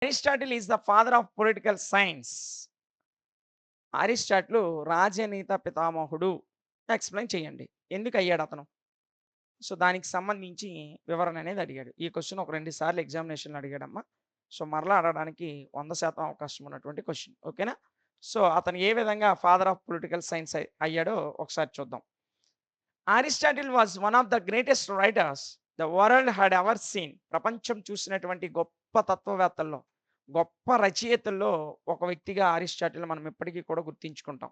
Aristotle is the father of political science. Aristotle రాజనీత పితామహుడు. Explain చేయండి. ఎందుకు అయ్యాడు అతను? సో, దానికి సంబంధించి వివరణ అనేది అడిగాడు. ఈ క్వెషన్ ఒక 2 సార్లు ఎగ్జామినేషన్‌లో అడిగాడమ్మా. సో, మరలా అడగడానికి 100% అవకాశం ఉన్నటువంటి క్వెషన్. ఓకేనా? సో, అతను ఏ విధంగా ఫాదర్ ఆఫ్ పొలిటికల్ సైన్స్ అయ్యాడో ఒకసారి చూద్దాం. Aristotle was one of the greatest writers the world had ever seen. ప్రపంచం చూసినటువంటి గొప్ప తత్వవేత్తల్లో, గొప్ప రచయితల్లో ఒక వ్యక్తిగా అరిస్టాటిల్ మనం ఇప్పటికీ కూడా గుర్తించుకుంటాం.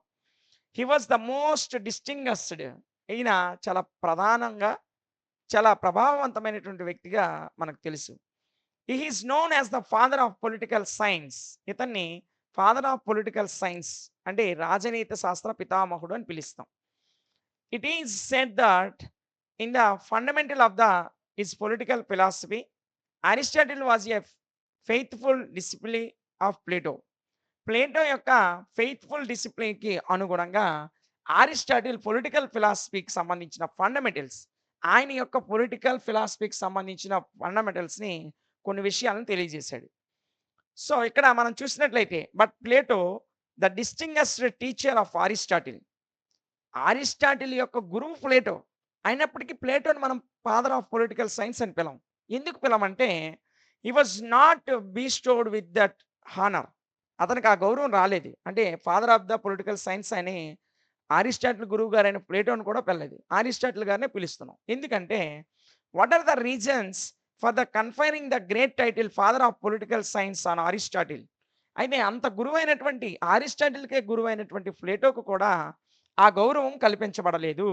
He was the most distinguished. ఈయన చాలా ప్రధానంగా, చాలా ప్రభావవంతమైనటువంటి వ్యక్తిగా మనకు తెలుసు. He is known as the father of political science. ఇతన్ని ఫాదర్ ఆఫ్ పొలిటికల్ సైన్స్ అంటే రాజనీతి శాస్త్ర పితామహుడు అని పిలుస్తాం. It is said that in the fundamental of his political philosophy, Aristotle was a faithful disciple of Plato. Plato యొక్క faithful డిసిప్లిన్‌కి అనుగుణంగా Aristotle political ఫిలాసఫీకి సంబంధించిన ఫండమెంటల్స్, ఆయన యొక్క పొలిటికల్ ఫిలాసఫీకి సంబంధించిన ఫండమెంటల్స్‌ని కొన్ని విషయాలను తెలియజేశాడు. సో, ఇక్కడ మనం చూసినట్లయితే Plato the distinguished teacher of Aristotle. Aristotle యొక్క గురువు ప్లేటో. అయినప్పటికీ ప్లేటోని మనం ఫాదర్ ఆఫ్ పొలిటికల్ సైన్స్ అని పిలం. ఎందుకు పిలమంటే he was not bestowed with that honour. అతనికి ఆ గౌరవం రాలేదు. అంటే father of the political science అని అరిస్టాటిల్ గురువు గారైన ప్లేటోని కూడా పిలలేదు. అరిస్టాటిల్ గారినే పిలుస్తున్నాం. ఎందుకంటే what are the reasons for the conferring the great title father of political science on Aristotle. అయితే అంత గురువైనటువంటి అరిస్టాటిల్‌కే గురువైనటువంటి ప్లేటోకు కూడా ఆ గౌరవం కల్పించబడలేదు.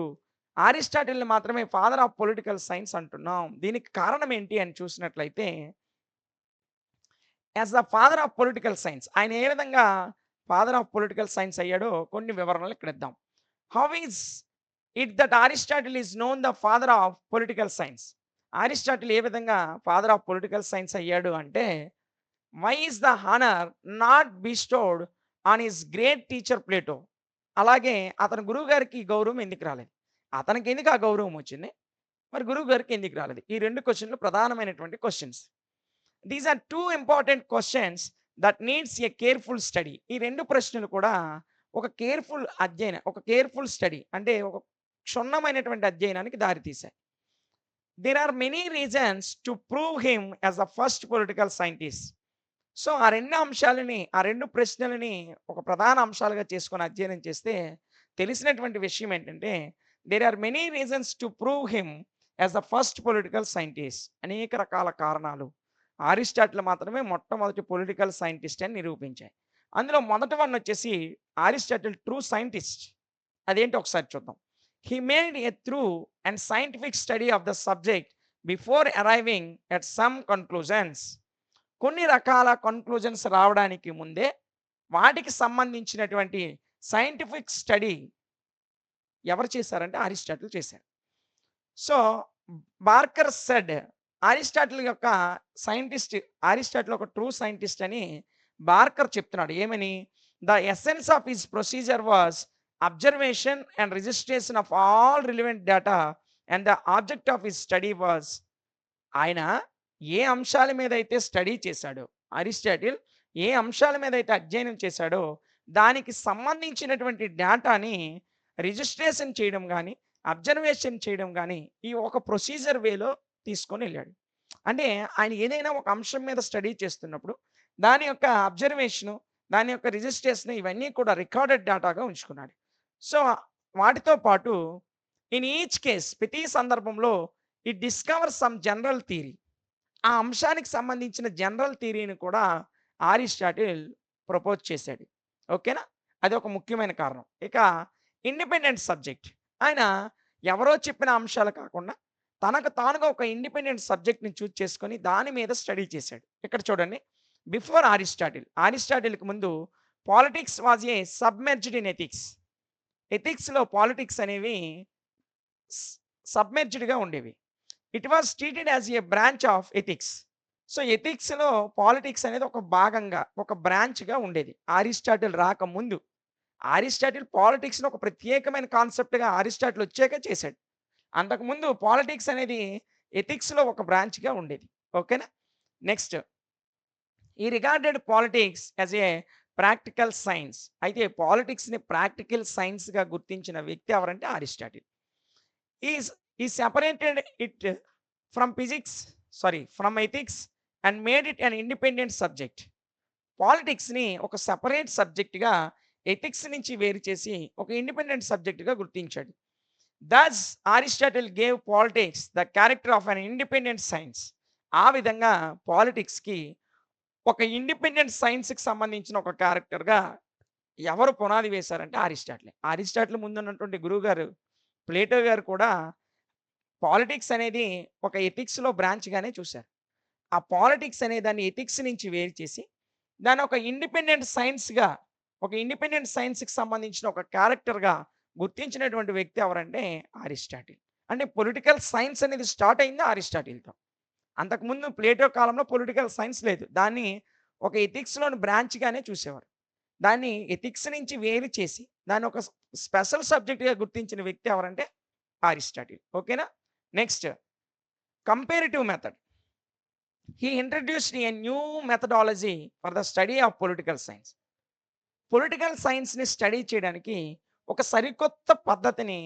అరిస్టాటిల్‌ని మాత్రమే ఫాదర్ ఆఫ్ పొలిటికల్ సైన్స్ అంటున్నాం. దీనికి కారణం ఏంటి అని చూసినట్లయితే as the father of political science ఆయన ఏ విధంగా ఫాదర్ ఆఫ్ పొలిటికల్ సైన్స్ అయ్యాడో కొన్ని వివరణలు ఇక్కడ ఇద్దాం. How is it that Aristotle is known the father of political science. Aristotle ఏ విధంగా ఫాదర్ ఆఫ్ పొలిటికల్ సైన్స్ అయ్యాడు అంటే why is the honour not bestowed on his great teacher Plato. అలాగే అతని గురువుగారికి ఈ గౌరవం ఎందుకు రాలేదు? అతనికి ఎందుకు ఆ గౌరవం వచ్చింది? మరి గురువుగారికి ఎందుకు రాలేదు? ఈ 2 క్వెషన్‌లు ప్రధానమైనటువంటి questions. These are 2 important questions that needs a careful study. ఈ 2 ప్రశ్నలు కూడా ఒక కేర్‌ఫుల్ స్టడీ అంటే ఒక క్షుణ్ణమైనటువంటి అధ్యయనానికి దారితీశాయి. There are many reasons to prove him as the first political scientist. So, ఆ 2 ప్రశ్నలని ఒక ప్రధాన అంశాలుగా చేసుకొని అధ్యయనం చేస్తే తెలిసినటువంటి విషయం ఏంటంటే, there are many reasons to prove him as the first political scientist. అనేక రకాల కారణాలు అరిస్టాటిల్ మాత్రమే మొట్టమొదటి పొలిటికల్ సైంటిస్ట్ అని నిరూపించాయి. అందులో మొదటి వన్ వచ్చేసి అరిస్టాటిల్ ట్రూ సైంటిస్ట్. అదేంటో ఒకసారి చూద్దాం. హి made a through and scientific study of the subject before arriving at some conclusions. కొన్ని రకాల కన్క్లూజన్స్ రావడానికి ముందే వాటికి సంబంధించినటువంటి సైంటిఫిక్ స్టడీ ఎవరు చేశారంటే అరిస్టాటిల్ చేశారు. సో, బార్కర్ సెడ్ అరిస్టాటిల్ యొక్క సైంటిస్ట్ అరిస్టాటిల్ ఒక ట్రూ సైంటిస్ట్ అని బార్కర్ చెప్తున్నాడు. ఏమని? The essence of his procedure was observation and registration of all relevant data and the object of his study was. ఆయన ఏ అంశాల మీద అయితే స్టడీ చేశాడో అరిస్టాటిల్ ఏ అంశాల మీద అయితే అధ్యయనం చేశాడో దానికి సంబంధించినటువంటి డేటాని రిజిస్ట్రేషన్ చేయడం కానీ అబ్జర్వేషన్ చేయడం కానీ ఈ ఒక ప్రొసీజర్ వేలో తీసుకొని వెళ్ళాడు. అంటే ఆయన ఏదైనా ఒక అంశం మీద స్టడీ చేస్తున్నప్పుడు దాని యొక్క అబ్జర్వేషను, దాని యొక్క రిజిస్ట్రేషన్ ఇవన్నీ కూడా రికార్డెడ్ డేటాగా ఉంచుకున్నాడు. సో, వాటితో పాటు ఇన్ ఈచ్ కేస్ ప్రతి సందర్భంలో ఈ డిస్కవర్ సమ్ జనరల్ థియరీ. ఆ అంశానికి సంబంధించిన జనరల్ థియరీని కూడా అరిస్టాటిల్ ప్రపోజ్ చేశాడు. ఓకేనా? అది ఒక ముఖ్యమైన కారణం. ఇక ఇండిపెండెంట్ సబ్జెక్ట్. ఆయన ఎవరో చెప్పిన అంశాలు కాకుండా తనకు తానుగా ఒక ఇండిపెండెంట్ సబ్జెక్ట్‌ని చేసుకొని దాని మీద స్టడీ చేశాడు. ఇక్కడ చూడండి. బిఫోర్ అరిస్టాటిల్‌కి ముందు politics was a submerged in ethics. ఎథిక్స్‌లో పాలిటిక్స్ అనేవి స్ సబ్మెర్జ్డ్‌గా ఉండేవి. It was treated as a branch of ethics. So, ఎథిక్స్‌లో పాలిటిక్స్ అనేది ఒక భాగంగా, ఒక బ్రాంచ్‌గా ఉండేది. అరిస్టాటిల్ రాకముందు. అరిస్టాటిల్ పాలిటిక్స్‌ని ఒక ప్రత్యేకమైన కాన్సెప్ట్‌గా అరిస్టాటిల్ వచ్చాక చేశాడు. అంతకుముందు పాలిటిక్స్ అనేది ఎథిక్స్‌లో ఒక బ్రాంచ్‌గా ఉండేది. ఓకేనా? Next he regarded politics as a practical science. అయితే పాలిటిక్స్‌ని ప్రాక్టికల్ సైన్స్‌గా గుర్తించిన వ్యక్తి ఎవరంటే Aristotle. Is he separated it from physics from ethics and made it an independent subject. పాలిటిక్స్‌ని ఒక సెపరేట్ సబ్జెక్ట్‌గా ఎథిక్స్ నుంచి వేరు చేసి ఒక ఇండిపెండెంట్ సబ్జెక్ట్‌గా గుర్తించాడు. Thus Aristotle gave politics the character of an independent science. ఆ విధంగా పాలిటిక్స్‌కి ఒక ఇండిపెండెంట్ సైన్స్‌కి సంబంధించిన ఒక క్యారెక్టర్‌గా ఎవరు పునాది వేశారంటే అరిస్టాటిలే. అరిస్టాటిల్ ముందున్నటువంటి గురువుగారు ప్లేటో గారు కూడా పాలిటిక్స్ అనేది ఒక ఎథిక్స్‌లో బ్రాంచ్‌గానే చూసారు. ఆ పాలిటిక్స్ అనే దాన్ని ఎథిక్స్ నుంచి వేరు చేసి, దాన్ని ఒక ఇండిపెండెంట్ సైన్స్‌గా, ఒక ఇండిపెండెంట్ సైన్స్‌కి సంబంధించిన ఒక క్యారెక్టర్‌గా గుర్తించినటువంటి వ్యక్తి ఎవరంటే అరిస్టాటిల్. అంటే పొలిటికల్ సైన్స్ అనేది స్టార్ట్ అయింది అరిస్టాటిల్‌తో. అంతకుముందు ప్లేటో కాలంలో పొలిటికల్ సైన్స్ లేదు. దాన్ని ఒక ఎథిక్స్‌లోని బ్రాంచ్‌గానే చూసేవారు. దాన్ని ఎథిక్స్ నుంచి వేరు చేసి, దాన్ని ఒక స్పెషల్ సబ్జెక్ట్‌గా గుర్తించిన వ్యక్తి ఎవరంటే అరిస్టాటిల్. ఓకేనా? Next comparative method. He introduced a new methodology for the study of political science. Political సైన్స్‌ని స్టడీ చేయడానికి ఒక సరికొత్త పద్ధతిని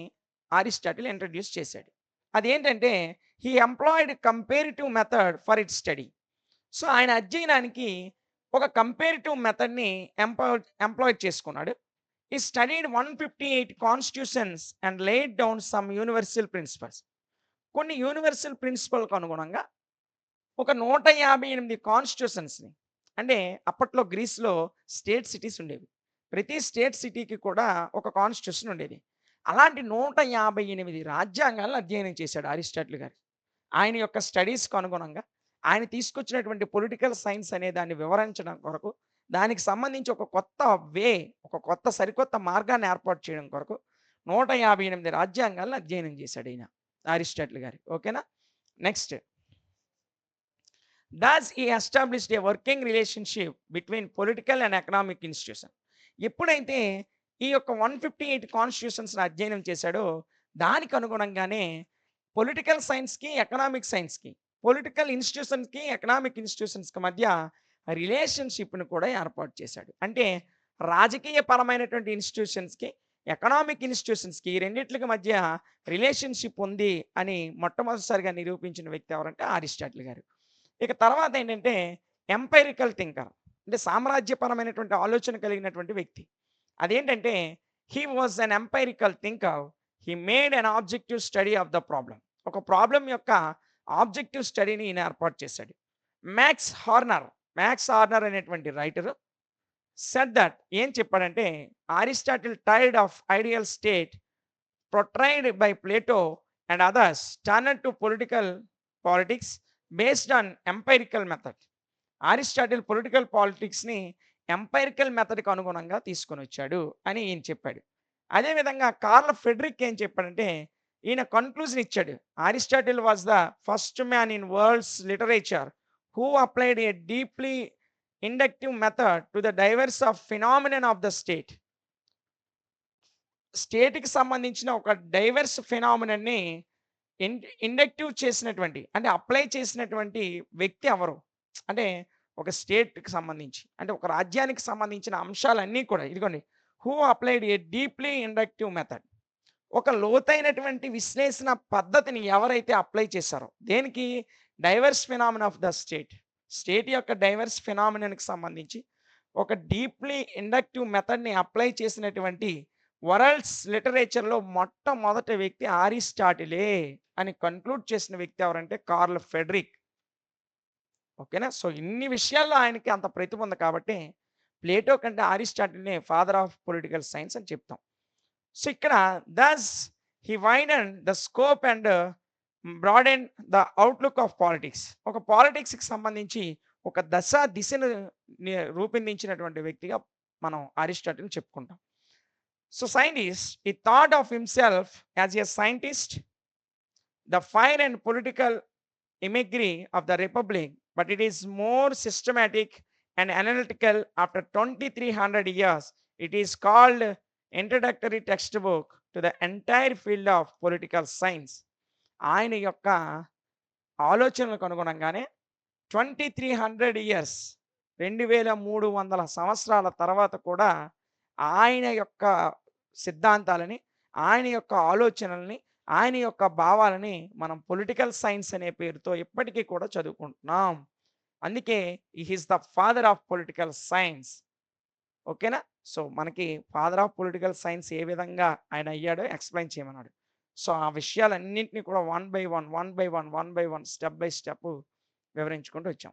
అరిస్టాటిల్ ఇంట్రొడ్యూస్ చేశాడు. అదేంటంటే he employed comparative method for its study. So, ఆయన అధ్యయనానికి ఒక కంపారిటివ్ మెథడ్‌ని ఎంప్లాయ్ చేసుకున్నాడు. He studied 158 constitutions and laid down some universal principles. కొన్ని యూనివర్సల్ ప్రిన్సిపల్‌కు అనుగుణంగా ఒక 158 కాన్స్టిట్యూషన్స్‌ని, అంటే అప్పట్లో గ్రీస్‌లో స్టేట్ సిటీస్ ఉండేవి. ప్రతి స్టేట్ సిటీకి కూడా ఒక కాన్స్టిట్యూషన్ ఉండేది. అలాంటి 158 రాజ్యాంగాలను అధ్యయనం చేశాడు అరిస్టాటిల్ గారు. ఆయన యొక్క స్టడీస్‌కి అనుగుణంగా ఆయన తీసుకొచ్చినటువంటి పొలిటికల్ సైన్స్ అనే దాన్ని వివరించడం కొరకు, దానికి సంబంధించి ఒక కొత్త వే, ఒక కొత్త సరికొత్త మార్గాన్ని ఏర్పాటు చేయడం కొరకు 158 రాజ్యాంగాలను అధ్యయనం చేశాడు ఈయన అరిస్టాటిల్ గారు. ఓకేనా? Next he established a working relationship between political and economic institution. ఎప్పుడైతే ఈ యొక్క 158 కాన్స్టిట్యూషన్స్‌ని అధ్యయనం చేశాడో, దానికి అనుగుణంగానే పొలిటికల్ సైన్స్‌కి, ఎకనామిక్ సైన్స్‌కి, పొలిటికల్ ఇన్‌స్టిట్యూషన్స్‌కి, ఎకనామిక్ ఇన్‌స్టిట్యూషన్స్‌కి మధ్య రిలేషన్‌షిప్‌ని కూడా ఏర్పాటు చేశాడు. అంటే రాజకీయ పరమైనటువంటి ఇన్‌స్టిట్యూషన్స్‌కి, ఎకనామిక్ ఇన్‌స్టిట్యూషన్స్‌కి ఈ రెండిట్లకి మధ్య రిలేషన్‌షిప్ ఉంది అని మొట్టమొదటిసారిగా నిరూపించిన వ్యక్తి ఎవరంటే అరిస్టాటిల్ గారు. ఇక తర్వాత ఏంటంటే ఎంపైరికల్ థింకర్. అంటే సామ్రాజ్యపరమైనటువంటి ఆలోచన కలిగినటువంటి వ్యక్తి. అదేంటంటే he was an empirical thinker. He made an objective study of the problem. ఒక ప్రాబ్లమ్ యొక్క ఆబ్జెక్టివ్ స్టడీని ఈయన ఏర్పాటు చేశాడు. మ్యాక్స్ హార్నర్, మ్యాక్స్ హార్నర్ అనేటువంటి రైటర్ సెడ్ దట్, ఏం చెప్పాడంటే Aristotle tired of ideal state portrayed by Plato and others turned to political politics based on empirical method. Aristotle political పాలిటిక్స్‌ని empirical మెథడ్‌కి అనుగుణంగా తీసుకొనొచ్చాడు అని ఈయన చెప్పాడు. అదేవిధంగా కార్ల్ ఫ్రెడరిక్ ఏం చెప్పాడంటే, ఈయన కన్క్లూజన్ ఇచ్చాడు. Aristotle was the first man in world's literature who applied a deeply inductive method to the divorce of phenomenon of the state. స్టేట్‌కి సంబంధించిన ఒక డైవర్స్ ఫినామినన్‌ని ఇండక్టివ్ చేసినటువంటి, అంటే అప్లై చేసినటువంటి వ్యక్తి ఎవరు? అంటే ఒక స్టేట్‌కి సంబంధించి, అంటే ఒక రాజ్యానికి సంబంధించిన అంశాలన్నీ కూడా ఇదిగోండి. Who applied A deeply inductive method. ఒక లోతైనటువంటి విశ్లేషణ పద్ధతిని ఎవరైతే అప్లై చేశారో, దేనికి? Divorce phenomena of the state. State యొక్క డైవర్స్ ఫినామినాకి సంబంధించి ఒక డీప్లీ ఇండక్టివ్ మెథడ్‌ని అప్లై చేసినటువంటి వరల్డ్స్ లిటరేచర్‌లో మొట్టమొదటి వ్యక్తి అరిస్టాటిలే అని కన్క్లూడ్ చేసిన వ్యక్తి ఎవరంటే కార్ల్ ఫ్రెడరిక్. ఓకేనా? సో, ఇన్ని విషయాల్లో ఆయనకి అంత ప్రతిభ ఉంది కాబట్టి ప్లేటో కంటే అరిస్టాటిల్‌నే ఫాదర్ ఆఫ్ పొలిటికల్ సైన్స్ అని చెప్తాం. సో, ఇక్కడ thus he widen the scope and broaden the outlook of politics. ఒక పాలిటిక్స్‌కి సంబంధించి ఒక దిశను రూపొందించినటువంటి వ్యక్తిగా మనం అరిస్టాటిల్‌ని చెప్పుకుంటాం. So, scientist he thought of himself as a scientist, the fire and political imagery of the republic, but it is more systematic and analytical. After 2300 years, it is called introductory textbook to the entire field of political science. ఆయన యొక్క ఆలోచనలకు అనుగుణంగానే 2300 years 2300 సంవత్సరాల తర్వాత కూడా ఆయన యొక్క సిద్ధాంతాలని, ఆయన యొక్క ఆలోచనల్ని, ఆయన యొక్క భావాలని మనం పొలిటికల్ సైన్స్ అనే పేరుతో ఇప్పటికీ కూడా చదువుకుంటున్నాం. అందుకే he is the father of political science. ఓకేనా? సో, మనకి ఫాదర్ ఆఫ్ పొలిటికల్ సైన్స్ ఏ విధంగా ఆయన అయ్యాడో ఎక్స్‌ప్లెయిన్ చేయమన్నాడు. సో, ఆ విషయాలన్నింటిని కూడా one by one, one by one, one by one step by step వివరించుకుంటూ వచ్చాం.